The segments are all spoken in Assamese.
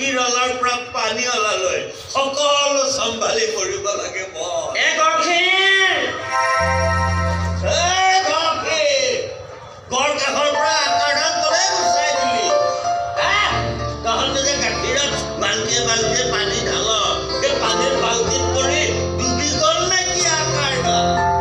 গাখীৰ অলাৰ পৰা পানী অলালৈ সকলো চম্ভালি কৰিব লাগে গড় কাষৰ পৰা আকাৰডাল তলে গুচাই দিলি তহঁতে যে গাখীৰত বাল্টিয়ে বাল্টিয়ে পানী ঢাল সেই পানীৰ বাল্টিত পৰি ডুবি গ'ল নে কি আকাৰডাল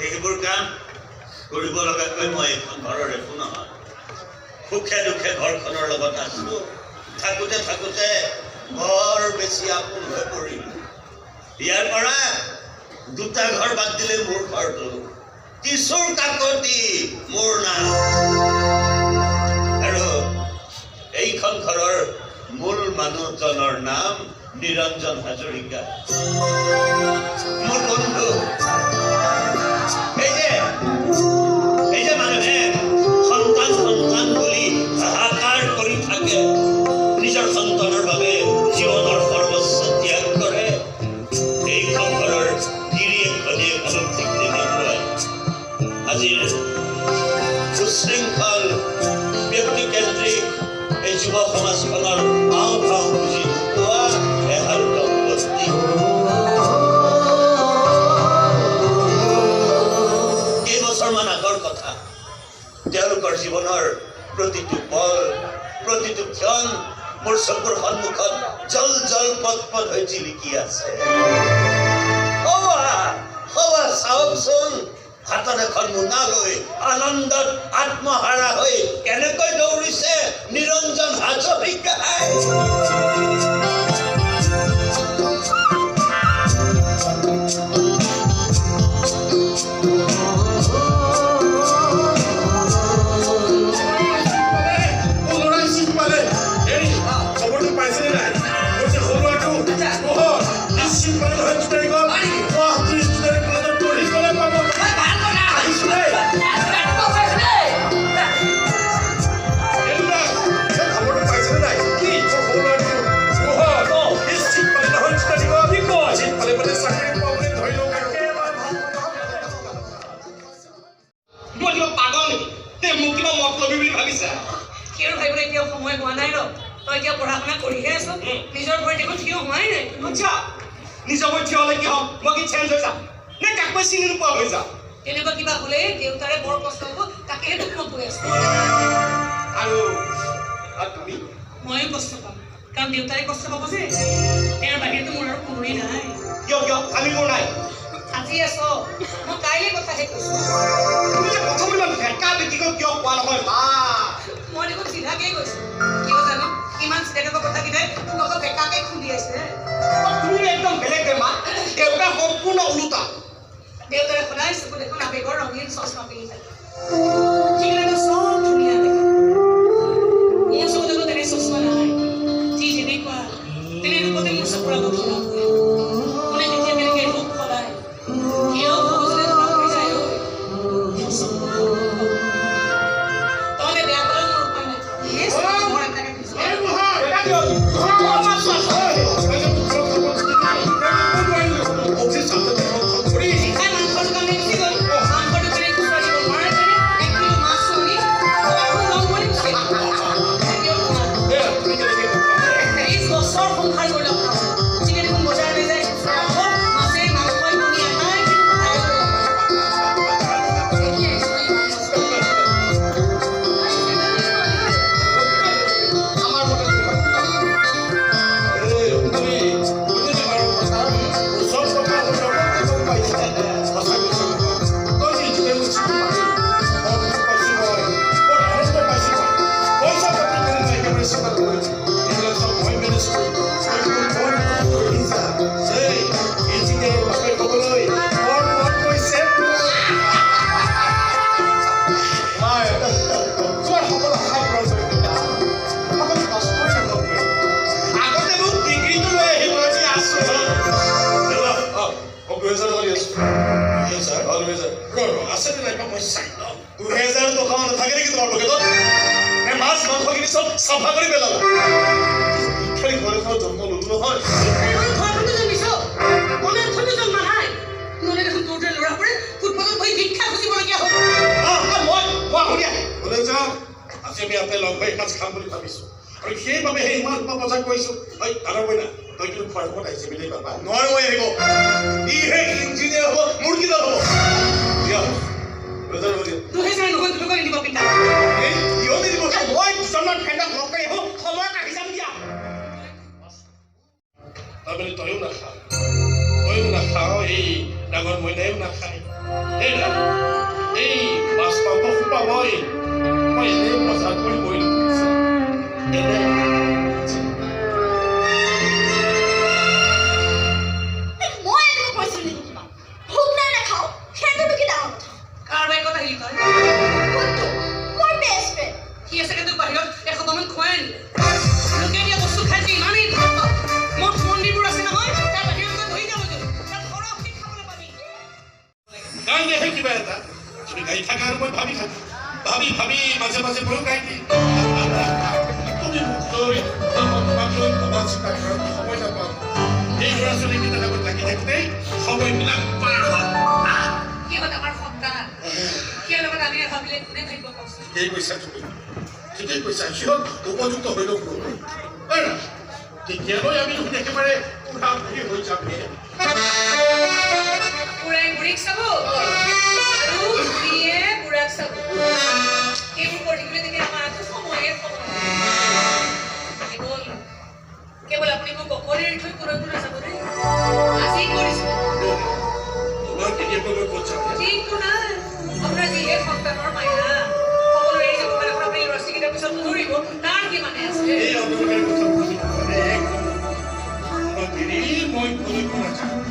এইবোৰ কাম কৰিব লগাকৈ মই এখন ঘৰৰ একো নহয় সুখে দুখে ঘৰখনৰ লগত আছো থাকোঁতে থাকোঁতে বৰ বেছি আপোন হৈ পৰিলো ইয়াৰ পৰা দুটা ঘৰ বাদ দিলে মোৰ ঘৰটো কিশোৰ কাকতি মোৰ নাম আৰু এইখন ঘৰৰ মূল মানুহজনৰ নাম নিৰঞ্জন হাজৰিকা মোৰ বন্ধু এই যে মানুহে সন্তান সন্তান বুলি হাহাকাৰ কৰি থাকে নিজৰ সন্তানৰ বাবে জীৱনৰ সৰ্বোচ্চ ত্যাগ কৰে এইখন ঘৰৰ গিৰিয়েক ঘনীয়েকসকলক ঠিক তেনেকুৱাই আজিৰ সুশৃংখল ব্যক্তিকেন্দ্ৰিক এই যুৱ সমাজখনৰ আও ভাও বুজি নোপোৱা এহাল দম্পতী কেইবছৰমান আগৰ কথা তেওঁলোকৰ জীৱনৰ প্ৰতিটো পল প্ৰতিটো ক্ষণ মোৰ চকুৰ সন্মুখত জল জল পট পট হৈ জিলিকি আছে চাওকচোন হাতত এখন মোনা লৈ আনন্দত আত্মহাৰা হৈ কেনেকৈ দৌৰিছে নিৰঞ্জন হাজৰিকাই Chicken 2000 কৰি আছো 2000 আছে নে নাই মই চাই লওঁ 2000 টকা নাথাকে নেকি তোমাৰ পকেটত নে মাছ মাংসখিনি চব চাফা কৰি পেলালা খালি ঘৰখন জন্ম ললো নহয় ঘৰখনো জন্মিছো মনে থলো জন্ম নাই নহলে দেখোন তোৰতে লৰা পৰে ফুটবলত বহি ভিক্ষা খুজিবলগীয়া হ'ল মই শুনিয়া বলে যাওঁ আজি আমি ইয়াতে লগ হৈ এসাঁজ খাম বুলি ভাবিছো আৰু সেইবাবে সেই ইমান প্ৰচাৰ কৰিছো ঐ দাদা বই না তই কিন্তু খোৱাৰ সময়ত আহিছে বুলি পাবা নোৱাৰো মই আহিব ইহে ইঞ্জিনিয়াৰ হ'ব মোৰ কি হ'ব দিয়া 2000 নহয় তুমি কৰি দিব পিতা এই কিয় দিব মই দুজনমান ফ্ৰেণ্ডক লগ কৰি আহো সময় কাঢ়ি যাম দিয়া তাৰমানে তয়ো নাখাও এই ডাঙৰ মইনায়ো নাখায় এই মাছ মাংস সোপা মই এনেই প্ৰচাৰ কৰি বহি ভাবি মাজে মাজে ময়ো গাই দিম তুমি মোক লৈ তোমাক লৈ ভবা চিন্তা কৰাৰ সময় নাপাওঁ এই ল'ৰা ছোৱালীকেইটাৰ লগত লাগি থাকোঁতেই সময়বিলাক পাৰ হয় সিহঁত আমাৰ সন্তান সিহঁৰ লগত আমি ভাবিলে কোনে ভাবিব কওকচোন ঠিকেই কৈছা তুমি ঠিকেই কৈছা সিহঁত উপযুক্ত হৈ লওক তেতিয়ালৈ আমি একেবাৰে বুঢ়া বুঢ়ী হৈ যাম বুঢ়াই বুঢ়ীক চাব আৰু বুঢ়ীয়ে বুঢ়াক চাব এইবোৰ পঢ়িবলৈ তেতিয়া আমাৰ আকৌ সময়ে কেৱল আপুনি মোক অকলে এৰি থৈ কোনো নাযাব দেই আজি কৰিছো তোমাৰ কেতিয়াবা কিন্তু নাই আপোনাৰ যিহে সন্তানৰ মাইনা সকলো এৰি যাব পাৰে আপুনি ল'ৰা ছোৱালীকেইটাৰ পিছত ধৰিব তাৰ কি মানে আছে এই অন্ধকাৰৰ কথা মই কলৈ নাযাওঁ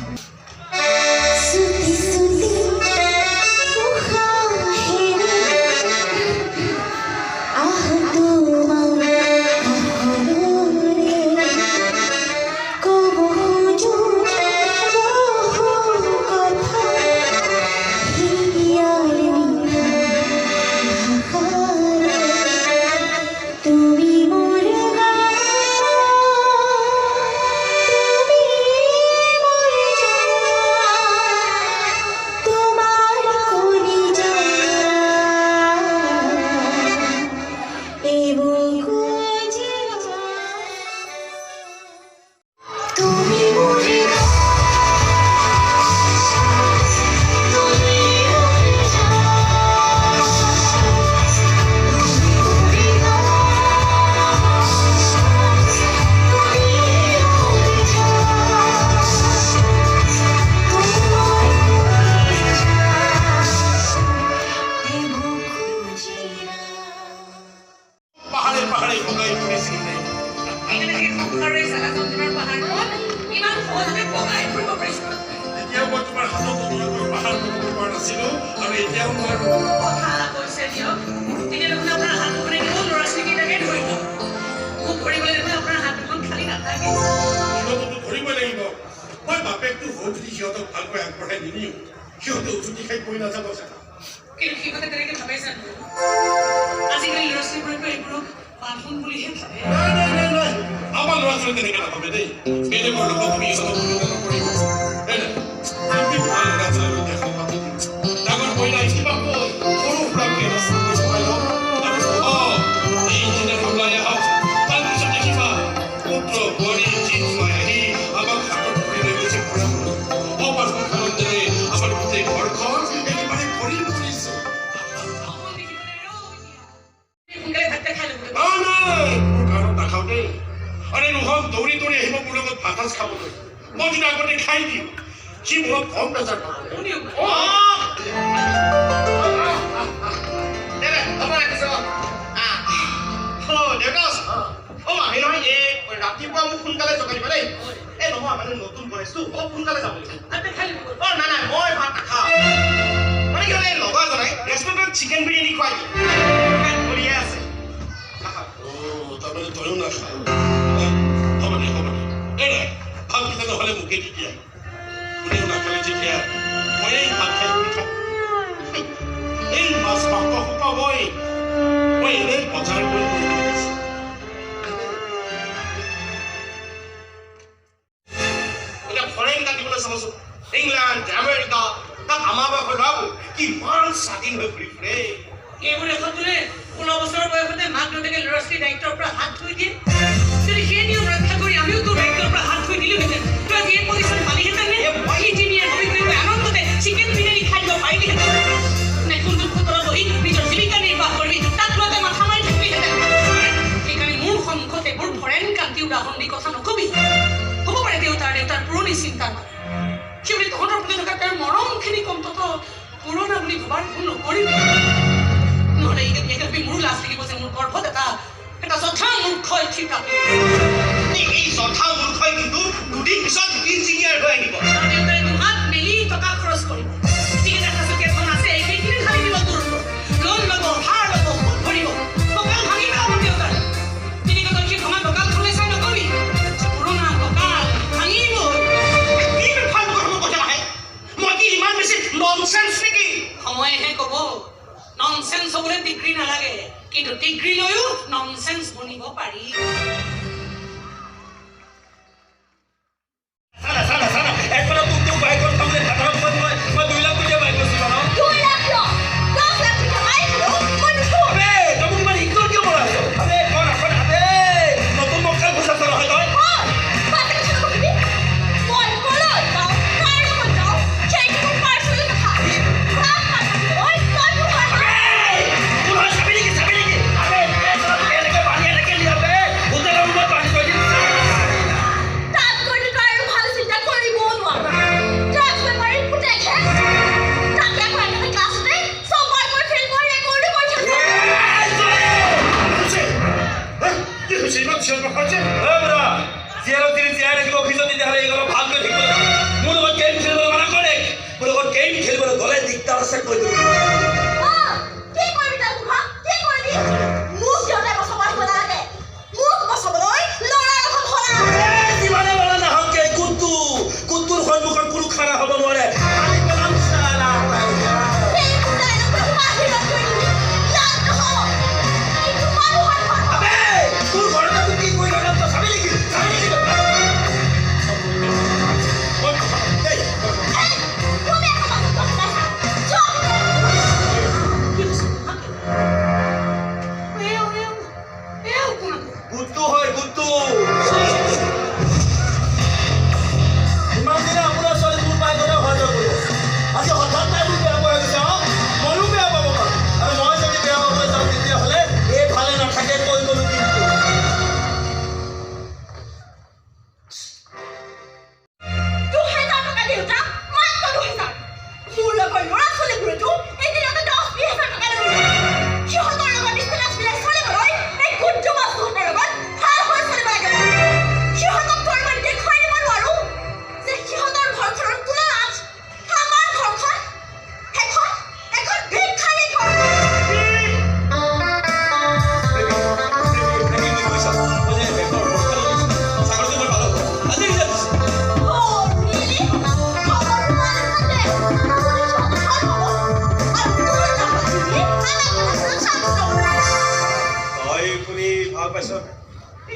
কোনেও নাখালে যেতিয়া মই এই ভাত খাই শুই থাকোঁ এই মাছ মাংস সোপা মই এনেই বজাৰ কৰি দিছোঁ এতিয়া ফৰেইন কাটিবলৈ চাবচোন ইংলেণ্ড আমেৰিকা তাত আমাৰ বয়সৰ ল'ৰাবোৰ কিমান স্বাধীন হৈ ঘূৰি ফুৰে এইবোৰ এখন বোলে 16 বছৰৰ বয়সতে মাক দেউতাকে ল'ৰা ছোৱালীৰ দায়িত্বৰ পৰা হাত ধুই দিয়ে যদি সেই নিয়ম ৰক্ষা কৰি আমিও তোৰ দায়িত্বৰ পৰা হাত ধুই দিলোহেঁতেন তই আজি এই পজিশ্যন পালিহেঁতেন নে ইঞ্জিনিয়াৰ হৈ গৈ আনন্দতে চিকেন বিৰিয়ানী খাই দিব পাৰিলিহেঁতেন নে কোনটো খুতৰত বহি নিজৰ জীৱিকা নিৰ্বাহ কৰিবি তাত লোৱাতে মাথা মাৰি থাকিলিহেঁতেন সেইকাৰণে মোৰ সন্মুখতে মোৰ ফৰেন কাণ্ট্ৰি উদাহৰণ দি কথা নকবি হ'ব পাৰে দেউতাৰ পুৰণি চিন্তাৰ সেই বুলি তহঁতৰ প্ৰতি থকা তেওঁৰ মৰমখিনি অন্তত পুৰণা বুলি ভবাৰ ভুল নকৰিবি নহ'লে এইকাপি মোৰো লাজ লাগিব যে মোৰ গৰ্ভত এটা যথা মূৰ্খই ঠিকা এই যথা মূৰ্খই কিন্তু দুদিন পিছত ইঞ্জিনিয়াৰ হৈ আহিব দেউতাই দুহাত মেলি টকা খৰচ কৰিব যিকেইটা সাঁচতীয়াখন আছে সেইখিনি ঢালি দিব তোৰ লোন ল'ব ধাৰ ল'ব সুদ ভৰিব কঁকাল ভাঙি পেলাব দেউতাৰ তিনিকতৰ সেই ভঙা কঁকালখনলৈ চাই নকবি পুৰণা কঁকাল ভাঙিব কি ফাল্টু কথা আহে মই কি ইমান বেছি ননচেন্স নেকি সময়েহে ক'ব ননচেন্স হ'বলৈ ডিগ্ৰী নালাগে কিন্তু ডিগ্ৰী লৈও ননচেন্স বনিব পাৰি একবাৰ তোক বাইকত খাবলৈ ভাতৰ মই 2 লাখ টকীয়া বাইক লৈছিলো ন 2 লাখ কিয় 10 লাখ টকা মাৰিলো মই নুঠো আবে তই মোক ইমান ইগনোৰ কিয় কৰা আছ আবে কোন আখন আবে নতুন মক্কা ঘুচাছ নহয় তই বাটে কথা নকবি মই কলৈ যাওঁ কাৰ লগত যাওঁ সেইটো মোৰ পাৰ্চনেল কথা ভাত ঐ তই মোৰ তোৰ চাবি নেকি আবে এনেকে পানী এনেকে লিয়াবে হোটেলৰ ৰুমত পানী থৈ দিম তাত গৈ তই আৰু ভাল চিন্তা কৰিবও নোৱাৰ ড্ৰাগছ বেমাৰী পুতেকহে তাকে প্ৰাইভেট ক্লাছতে চববাৰ মই ফেল কৰি ৰেকৰ্ডো কৰি থাকোঁ কি হৈছে ইমান চিঞৰ বাখৰ যে বৰা জীয়াৰ ৰাখিব অফিচত তেতিয়াহ'লে এইগুলো ভালকৈ থাকিব মোৰ লগত গেম খেলিবলৈ মানা কৰে মোৰ লগত গেম খেলিবলৈ গ'লে দিগদাৰ আছে কৈ দিওঁ কি কৰিবি তই কুহা কি কৰিবি মোক দেউতাই বচাব আহিব নালাগে মোক বচাবলৈ ল'ৰাৰ লগত ভৰা যিমানে ল'ৰা নাহক কে কুত্তুৰ সন্মুখত কোনো খানা হ'ব নোৱাৰে আমি পেলাম চালা সেই কুটাই নকৰি বাহিৰত কৰি দিবি লাজ নহ'ব এইটো মানুহৰ ঘৰ আবে তোৰ ঘৰতে তোৰ কি কৰি থকা তই চাবি নেকি তুমি এখন মানুহ কথা চোৱা কি হৈছে কোন গুত্তু হয় গুত্তু ইমান দিনে আপোনাৰ ছোৱালী মোৰ পাই গ'লে অহা যোৱা কৰি আজি হঠাৎ তাই মোক বেয়া পাই গৈছে ময়ো বেয়া পাব পাৰোঁ আৰু মই যদি বেয়া পাবলৈ যাওঁ তেতিয়াহ'লে এইফালে নাথাকে কৈ গ'লো কিন্তু 2,000 টকা দেউতা মাত্ৰ 2,000 মোৰ লগৰ ল'ৰা ছোৱালীবোৰেতো এদিনতে 10,000-20,000 টকা লৈ সিহঁতৰ লগত ইষ্টেটাছ মিলাই চলিবলৈ এই কুণ্টু মাছহঁতৰ লগত ভাল হৈ চলিব লাগে সিহঁতক তোৰ মই দেখুৱাই দিব নোৱাৰো যে সিহঁতৰ ঘৰখনৰ তুলনাত আমাৰ ঘৰখন এখন ভিক্ষাৰী ঘৰ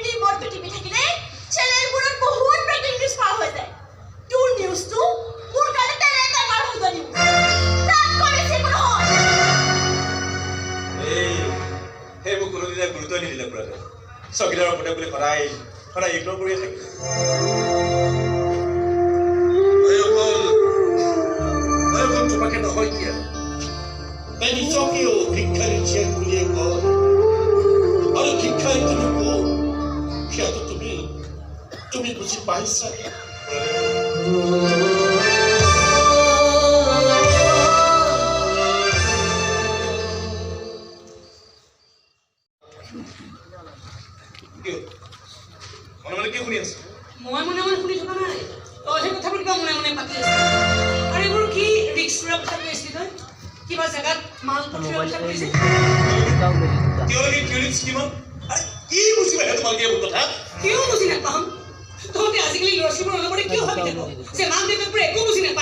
ৰিম'টটো টিপি থাকিলে চেনেলবোৰত বহুত ব্ৰেকিং নিউজ পাৰ হৈ যায় তোৰ নিউজটো মোৰ কাৰণে তেনেকৈ পাৰ হৈ যোৱা নিউজ তাত কৰি চিকো নহয় সেই মোক কোনোদিনে গুৰুত্ব নিদিলে পুৰা চকীদাৰৰ পুতেক বুলি সদায় ইগনোৰ কৰিয়ে থাকে অকল তোমাকে নহয় কিয় তাই নিজকেও ভিক্ষাৰী জীয়েক বুলিয়ে কয় আৰু ভিক্ষাৰী তুমি কোন সেয়াটো তুমি বুজি পাইছা মনে মনে কি শুনি আছো মই মনে মনে শুনি থকা নাই তইহে কথাবোৰ কিবা মনে মনে পাতি আছ আৰু এইবোৰ কি ৰিক্স লোৱাৰ কথা কৈ আছিলি তই কিবা জেগাত মাল পঠিওৱাৰ কথা কৈছে কি বুজি পাইছা তোমালোকে এইবোৰ কথা কিয় বুজি নাপাম তহঁতে আজিকালি ল'ৰা ছোৱালীবোৰ অলপতে কিয় ভাবি থাক যে মাক দেউতাকবোৰে একো বুজি নাপায়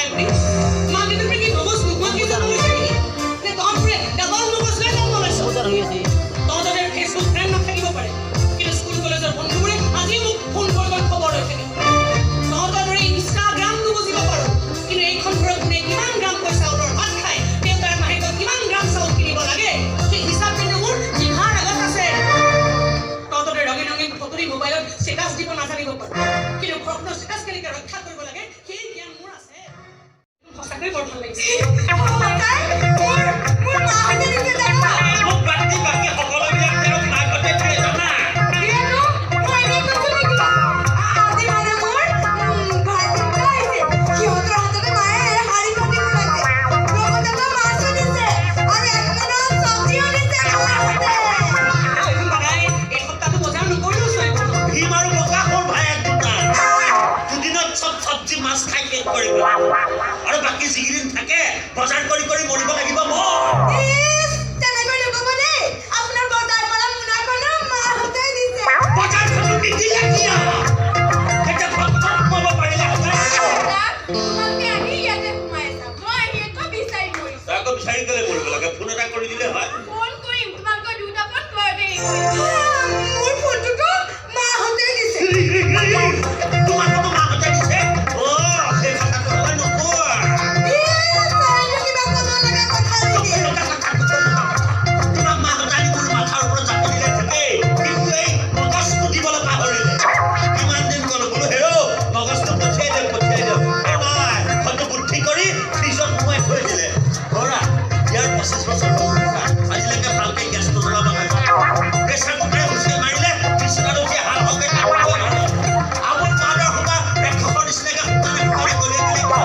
সঁচাকৈ বৰ ভাল লাগিছে মোৰ মাহঁতে দিছে জানা মোক বাকী সকলোবিলাক তেওঁক মাকহঁতে দিয়ে জানা কিয়নো মই এনেই কৈছো নেকি আজি মানে মোৰ ভাইটিটো আহিছে সিহঁতৰ হাততে মায়ে শাৰী কাটি বনাইছে লগতে মাছো দিছে আৰু এক মোনা চব্জিও দিছে মাহঁতে এইখন বাগাই এই সপ্তাহটো বজাৰ নকৰিলেও চলিব ভীম আৰু বোকা হ'ল ভায়েক দুটা দুদিনত চব চব্জি মাছ খাই শেষ কৰিব আৰু বাকী যিকেইদিন থাকে বজাৰ কৰি মৰিব লাগিব মই ইস তেনেকৈ নকব দেই আপোনাৰ বজাৰ কৰা মোনাখনো মাহঁতে দিছে বজাৰখনো নিদিলে কি হ'ব এতিয়া ভক্তক ক'ব পাৰিলে তোমালোকে আহি ইয়াতে সোমাই আছা মই আহি একো বিচাৰি গৈছো তই আকৌ বিচাৰি গ'লে কৰিব লাগে ফোন এটা কৰি দিলে হয় ফোন কৰিম তোমালোকৰ দুটা ফোন কৰবেই মোৰ ফোনটোতো মাহঁতে দিছে তোমাকতো মাহঁতে দিছে সেই কথাটো হয় নকোৱা কিবা ক'ব লগা কথা নেকি তোমাক মাহঁতে আনি মোৰ মাথাৰ ওপৰত জাপি দিলে ঠিকেই কিন্তু এই মগজটো দিবলৈ পাহৰিলে কিমান দিন গ'লো বোলো হেৰ' মগজটো পঠিয়াই দিয়ক নাই হয়তো বুদ্ধি কৰি ফ্ৰিজত সোমাই থৈ দিলে ধৰা ইয়াৰ 25 বছৰ হ'ল আজিলৈকে ভালকৈ গেছটো জ্বলাব লাগে প্ৰেছাৰ কুকাৰে হুঁচৰি মাৰিলে বিচনাত উঠি হালহকে কাপোৰ আমাৰ মাদাৰ সোপা ৰাক্ষসৰ নিচিনাকৈ সোমাই গলিয়ে খোৱা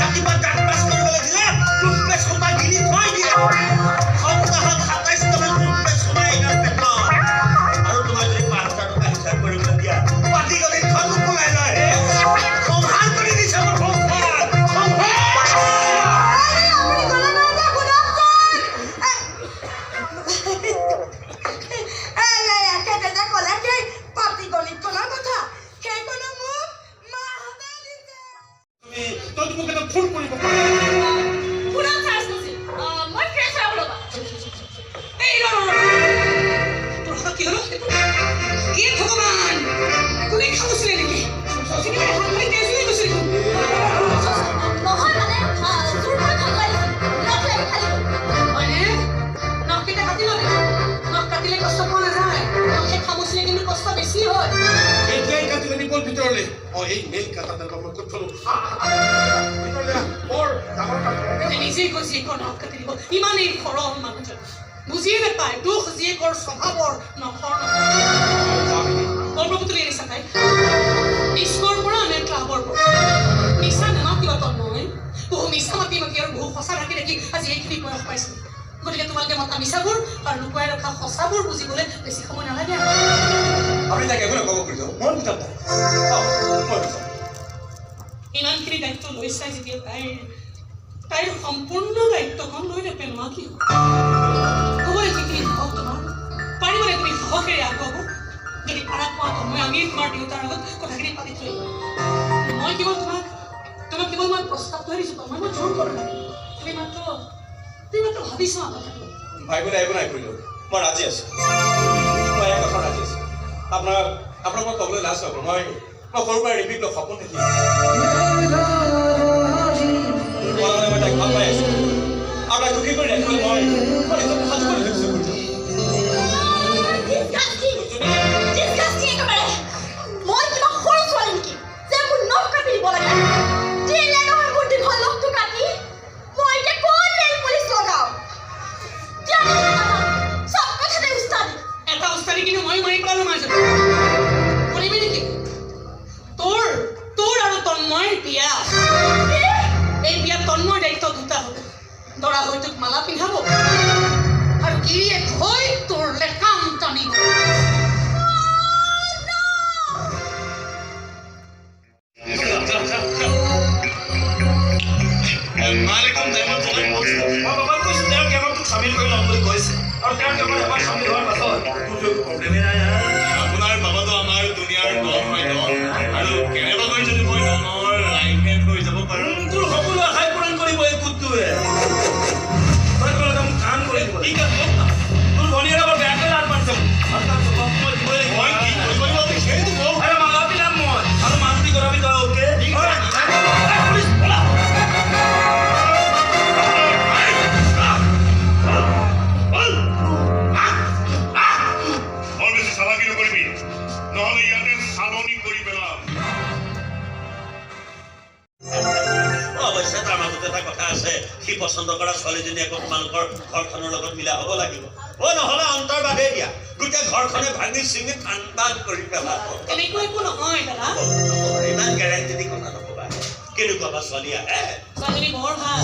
ৰাতিপুৱা দাঁত ব্ৰাছ কৰিবলৈ দিলে টুথপেষ্ট সোপা গিলি থৈ দিয়ে সপ্তাহত 27 টামান টুথপেষ্ট সোমাই ইয়াৰ পেটত আৰু তোমাক যদি 5,000 টকা হিচাপ কৰিবলৈ দিয়া পাতি গলি খন ওলাই লয় সংহাৰ কৰি দিছে মোৰ সংসাৰ আপুনি ক'লে নহয় যে শুনকচোন যে ক'লে সেই পাতি গণিতখনৰ কথা সেইখনো মোক মাহঁতে দিছে তই মোক এটা ফোন কৰিব শুনক চাৰ্জ নাছিল মই ফ্ৰেছ হ'ব লগা এই তোৰ হাতত কি হ'ল কি ভগৱান কোনে খামুচিলে নেকি চিনেমাৰ হাত মাৰি তেজ ওলাই গৈছে দেখোন নহয় মানে তোৰ মই ভাল লাগিছিল লগ লাগি খালি হয়নে নখকেইটা কাটি ল'বি নখ কাটিলে কষ্ট পোৱা নাযায় নখে খামুচিলে কিন্তু কষ্ট বেছি হয় এতিয়াই কাটিলে নিবল ভিতৰলৈ এই মেইন কাটাডাল মই ক'ত থলো ভিতৰলৈ বৰ ডাঙৰ কাটা নিজেই গৈ জীয়েকৰ নখ কাটি দিব ইমানেই সৰল মানুহজন বুজিয়ে নাপায় দুখ জীয়েকৰ স্বভাৱৰ নখৰ কৰ্মপুতলি আনিছা তাই স্কুলৰ পৰা নে ক্লাবৰ পৰা মিছা নামাতিবা তন্ময় বহু মিছা মাতি আৰু বহু সঁচা থাকি দেখি আজি এইখিনি বয়স পাইছো গতিকে তোমালোকে মতা মিছাবোৰ আৰু লুকুৱাই ৰখা সঁচাবোৰ বুজিবলৈ বেছি সময় নালাগে আপুনি তাকে একো নক'ব খুজিব মই বুজাম ইমানখিনি দায়িত্ব লৈছাই যেতিয়া তাইৰ সম্পূৰ্ণ দায়িত্বখন লৈ নেপেলোৱা কি হ'বই যিখিনি সাহস তোমাৰ পাৰিবনে তুমি সাহসেৰে আগুৱাব যদি পাৰা পোৱাটো মই আমি তোমাৰ দেউতাৰ আগত কথাখিনি পাতি থৈ মই কেৱল তোমাক কেৱল মই প্ৰস্তাৱটোহে দিছোঁ মই জোৰ কৰোঁ নাই তুমি মাত্ৰ ভাবি চোৱা কথাটো ভাবিবলৈ একো নাই কৰিলোঁ মই ৰাজি আছোঁ মই এক কথা ৰাজি আছোঁ আপোনাক মই ক'বলৈ লাজ পাব মই সৰুৰ পৰা ৰিপিট লৈ সপোন দেখি মই তাইক ভাল পাই আছোঁ আৰু তাইক সুখী কৰি ৰাখিবলৈ মই নিজকে সাজু কৰি লৈছোঁ মই কিবা সৰু ছোৱালী নেকি যে মোৰ নখ কাটি দিব লাগে দিলে নহয় মোৰ দীঘল নখটো কাটি মই এতিয়া কোন নেল পুলিচ লগাওঁ চব কথাতে উস্তাদি এটা উস্তাদি কিন্তু মই মাৰি পেলালো মাজত কৰিবি নেকি তোৰ আৰু তন্ময়ৰ বিয়া এই বিয়া তন্ময়ৰ দায়িত্ব দুটা হ'ব দৰা হৈ তোক মালা পিন্ধাব আৰু গিৰিয়েক হৈ তোৰ লেকাম টানিব মালিকম টাইমত তোমাক কৈছোঁ মই বাবাক কৈছোঁ তেওঁ কেৱলটোক চামিল কৰি ল'ম বুলি কৈছে আৰু তেওঁ কেৱল এবাৰ চামিল হোৱাৰ পাছত তোৰতো একো প্ৰব্লেমেই নাই আপোনাৰ বাবাটো আমাৰ দুনিয়াৰ ডন হয় ডন আৰু কেনেবাকৈ যদি মই ডনৰ ৰাইট হেণ্ড হৈ যাব পাৰোঁ তোৰ সকলো আশাই পূৰণ কৰিব এই কুটটোৱে তই ক'লে মোক কাম কৰি দিব ঠিক আছে তোৰ ভনীয়ে এবাৰ বেয়াকৈ লাভ মাৰিছে আৰু তাৰ স্বভাৱ মই দিবই লাগিব মই কি কৰিব লাগিব সেইটো কওঁ আৰু মালাপি নাম মই আৰু মাছটি কৰাবি তই অ'কে ঠিক আছে পুলিচ বলা নহ'লে ইয়াতে চালনি কৰি পেলাম আছে সি পছন্দ কৰা ছোৱালীজনী আকৌ তোমালোকৰ ঘৰখনৰ লগত মিলা হ'ব লাগিব নহ'লে অন্তৰ বাদেই দিয়া গোটেই ঘৰখনে ভাঙি চিঙি ঠাণ্ডা কৰি পেলাব এনেকুৱা একো নহয় দাদা ইমান গেৰেণ্টি দি কথা নক'বা কেনেকুৱা বা ছোৱালী আহে ছোৱালীজনী বৰ ভাল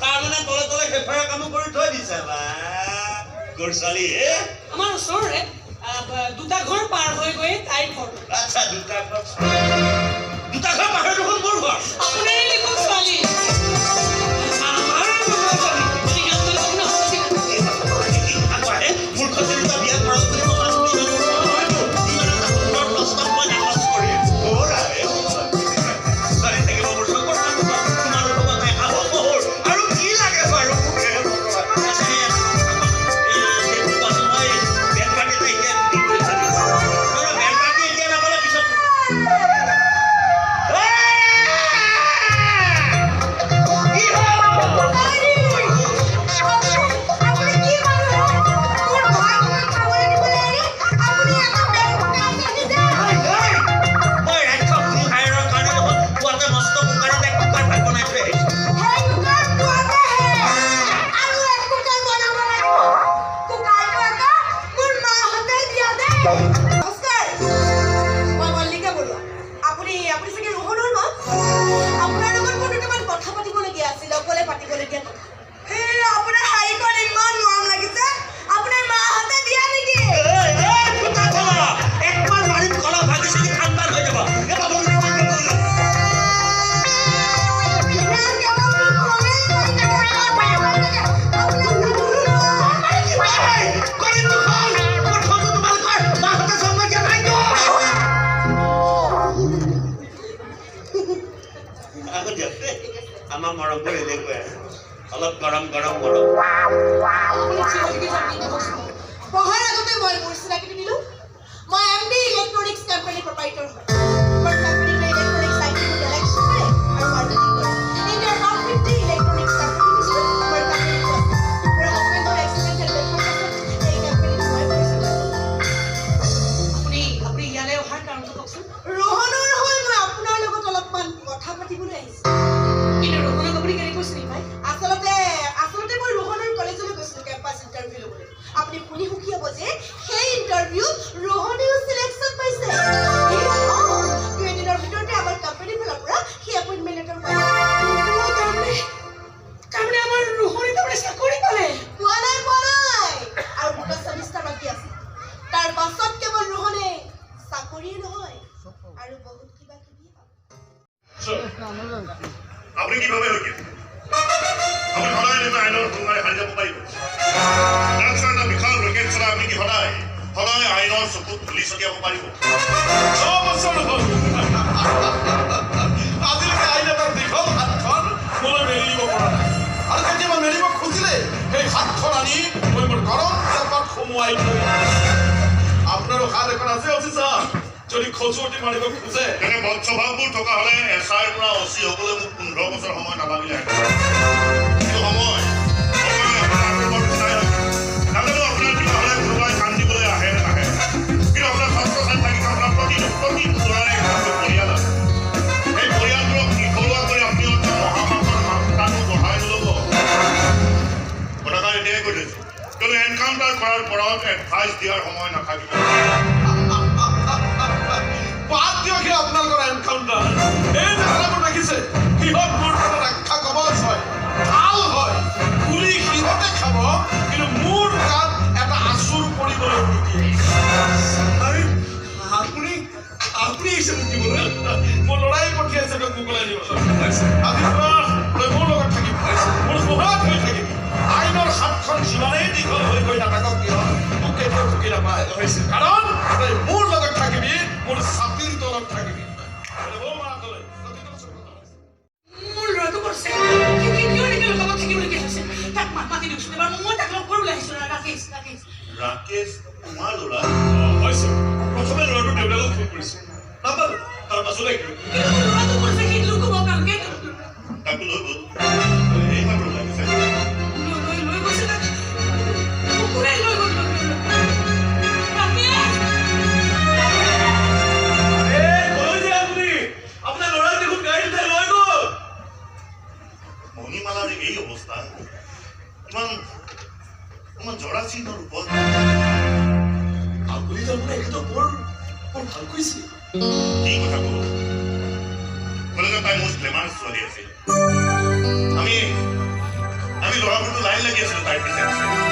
তাৰমানে তলে তলে সেইফালে কামো কৰি থৈ দিছে বা গোৰ ছোৱালী আমাৰ ওচৰৰে দুটা ঘৰ পাৰ হৈ গৈ তাইৰ ঘৰ আচ্ছা দুটা ঘৰ পাৰ হৈ দেখোন মোৰ ঘৰ আপোনাৰে দেখোন ছোৱালী মোৰ খতিৰিটা বিয়া কৰক বুলি মই মাছটো সুন্দৰ প্ৰস্তাৱ মই নাকচ কৰিম ছোৱালী থাকিব মোৰ চকুৰ তোমালোকৰ মানে আহো মহৰ আৰু কি লাগে বাৰু আমাৰ মৰমবোৰ এনেকুৱাই অলপ গৰম গৰম গৰম পঢ়াৰ আগতে মই মোৰ চিনাকিটো দিলো মই MD ইলেক্ট্ৰনিক্স কোম্পানী প্ৰপাইটৰ হয় মোৰ কোম্পানীটো ইলেক্ট্ৰনিক্স আইটেম কালেকশ্যন কৰে আৰু মাৰ্কেটিং কৰে ইণ্ডিয়াৰ টপ 50 ইলেক্ট্ৰনিক্স কোম্পানী মোৰ কোম্পানীটো আছে মোৰ হাজবেণ্ডৰ এক্সিডেণ্ট হেল্থৰ পাছত এই কোম্পানীটো মই পৰিচালনা আপুনি ইয়ালৈ অহাৰ কাৰণটো কওকচোন ৰোহনৰ হৈ মই আপোনাৰ লগত অলপমান কথা পাতিবলৈ আহিছোঁ কিন্তু ৰোহনক আপুনি কেনেকৈ চিনি পায় আচলতে মই ৰোহনৰ কলেজলৈ গৈছিলোঁ কেম্পাছ ইণ্টাৰভিউ ল'বলৈ আপুনি শুনি সুখী হ'ব যে সেই ইণ্টাৰভিউত ৰোহনেও চিলেকশ্যন পাইছে কেইদিনৰ ভিতৰতে আমাৰ কোম্পানীৰ ফালৰ পৰা সেই এপইণ্টমেণ্ট লেটাৰ পাইছে তাৰমানে আমাৰ ৰোহনে তাৰমানে চাকৰি পালে পোৱা নাই আৰু দুটা চেমিষ্টাৰ বাকী আছে তাৰ পাছত কেৱল ৰোহনে চাকৰিয়ে নহয় আৰু বহুত কিবা কিবি পাব আপুনি কিভাবে হইকে আপুনি সদায় এটা আইনৰ সুমাই হাৰি যাব পাৰিব ডাক্তৰ এটা বিশাল ৰেকেট চলা আপুনি কি সদায় আইনৰ চকুত ধূলি ছটিয়াব পাৰিব বছৰ হ'ল আজিলৈকে আইন এটা দীঘল হাতখন মই মেলিব পৰা নাই আৰু কেতিয়াবা মেলিব খুজিলে সেই হাতখন আনি মই মোৰ গৰম জাপাত সোমোৱাই থৈ আপোনাৰো হাত এখন আছে অফিচাৰ যদি খজুৱতি মাৰিব খোজে তেনে বদস্বভাৱবোৰ থকা হ'লে এছআইৰ পৰা অচি হ'বলৈ মোক 15 বছৰ সময় নালাগিলে কিন্তু সময় নাজানো আপোনাৰ কিবা হ'লে কোনোবাই কাম দিবলৈ আহে নে নাহে কিন্তু আপোনাৰ ছাত্ৰ ছাত্ৰী আপোনাৰ প্ৰতি ল'ৰাই পৰিয়াল আছে সেই পৰিয়ালবোৰক নিখৰুৱা কৰি আপুনি মহামাকৰ মাত্ৰাটো বঢ়াই নল'ব কথাষাৰ এতিয়াই কৈ থৈছোঁ কিয়নো এনকাউণ্টাৰ কৰাৰ পৰত এডভাইচ দিয়াৰ সময় নাথাকিব বাদ দিয়ক আপোনালোকৰ এনকাউণ্টাৰ এই ধাৰাবোৰ দেখিছে কিহত মোৰ ৰক্ষা কবচ হয় ভাল হয় গুলি সিহঁতে খাব কিন্তু মোৰ গাত এটা আচুৰ পৰিবলৈ আপুনি আহিছে মোক দিবলৈ মোৰ ল'ৰাই পঠিয়াইছে মোক ওলাই দিব আজি তই মোৰ লগত থাকিব মোৰ সহায়ত হৈ থাকিবি আইনৰ হাতখন যিমানেই দীঘল হৈ গৈ নাথাকক কিয় মোক কেতিয়াও ঢুকি নাপায় কাৰণ তই মোৰ লগত থাকিবি মোৰ ছাতিৰ তলত থাকিবি মোৰ ল'ৰাটো কৰিছে কিয় নেকি লগত থাকিবলগীয়া হৈছে তাক মাতি দিছোঁ এবাৰ মই তাক লগ কৰিবলৈ আহিছোঁ ৰাকেশ তোমাৰ ল'ৰা হৈছে প্ৰথমে ল'ৰাটো দেউতাকক ফোন কৰিছে নাপালো তাৰ পাছতে ল'ৰাটো কৰিছে সি লোক ক'ব কাৰণে তাকো লৈ গ'ল এই মাত্ৰ লাগিছে লৈ গৈছে তাক কোনে লৈ গ'ল আপোনাৰ ল'ৰাই দেখোন গাড়ী ভাল কৰিছিলে কি কথা ক'ব কলেজত তাই মোৰ গ্লেমাৰ ছোৱালী আছিল আমি ল'ৰাবোৰতো লাইন লাগি আছিলো তাইৰ পিছে